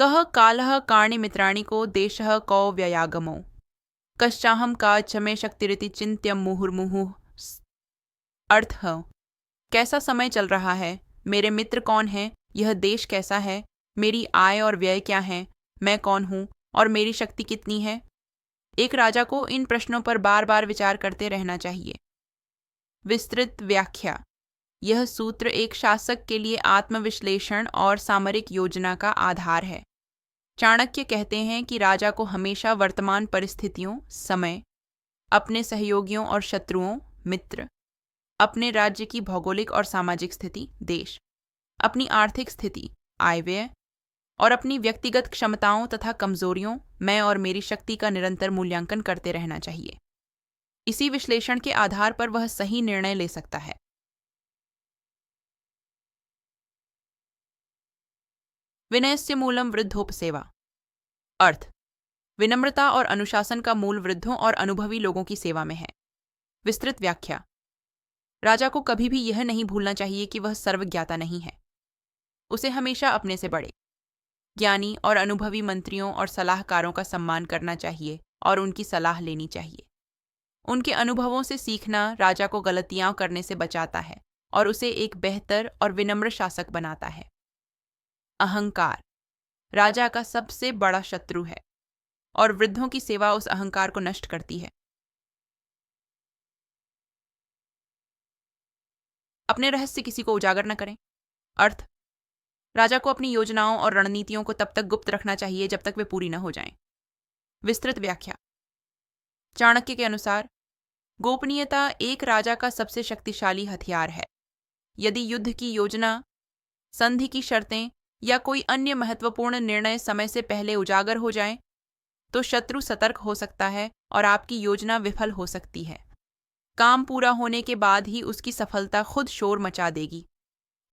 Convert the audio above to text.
कः कालः कार्णिमित्राणि को देशः कौ व्ययागमो कश्चाहं का चमे शक्तिरिति चिन्त्यं मुहुर्मुहुः। अर्थ है, कैसा समय चल रहा है, मेरे मित्र कौन हैं, यह देश कैसा है, मेरी आय और व्यय क्या है, मैं कौन हूँ और मेरी शक्ति कितनी है। एक राजा को इन प्रश्नों पर बार बार विचार करते रहना चाहिए। विस्तृत व्याख्या। यह सूत्र एक शासक के लिए आत्मविश्लेषण और सामरिक योजना का आधार है। चाणक्य कहते हैं कि राजा को हमेशा वर्तमान परिस्थितियों, समय, अपने सहयोगियों और शत्रुओं, मित्र, अपने राज्य की भौगोलिक और सामाजिक स्थिति, देश, अपनी आर्थिक स्थिति, आय व्यय, और अपनी व्यक्तिगत क्षमताओं तथा कमजोरियों, मैं और मेरी शक्ति का निरंतर मूल्यांकन करते रहना चाहिए। इसी विश्लेषण के आधार पर वह सही निर्णय ले सकता है। विनयस्य मूलम वृद्धोपसेवा। अर्थ, विनम्रता और अनुशासन का मूल वृद्धों और अनुभवी लोगों की सेवा में है। विस्तृत व्याख्या। राजा को कभी भी यह नहीं भूलना चाहिए कि वह सर्वज्ञाता नहीं है। उसे हमेशा अपने से बड़े, ज्ञानी और अनुभवी मंत्रियों और सलाहकारों का सम्मान करना चाहिए और उनकी सलाह लेनी चाहिए। उनके अनुभवों से सीखना राजा को गलतियां करने से बचाता है और उसे एक बेहतर और विनम्र शासक बनाता है। अहंकार राजा का सबसे बड़ा शत्रु है और वृद्धों की सेवा उस अहंकार को नष्ट करती है। अपने रहस्य किसी को उजागर न करें। अर्थ, राजा को अपनी योजनाओं और रणनीतियों को तब तक गुप्त रखना चाहिए जब तक वे पूरी न हो जाएं। विस्तृत व्याख्या। चाणक्य के अनुसार गोपनीयता एक राजा का सबसे शक्तिशाली हथियार है। यदि युद्ध की योजना, संधि की शर्तें या कोई अन्य महत्वपूर्ण निर्णय समय से पहले उजागर हो जाए तो शत्रु सतर्क हो सकता है और आपकी योजना विफल हो सकती है। काम पूरा होने के बाद ही उसकी सफलता खुद शोर मचा देगी।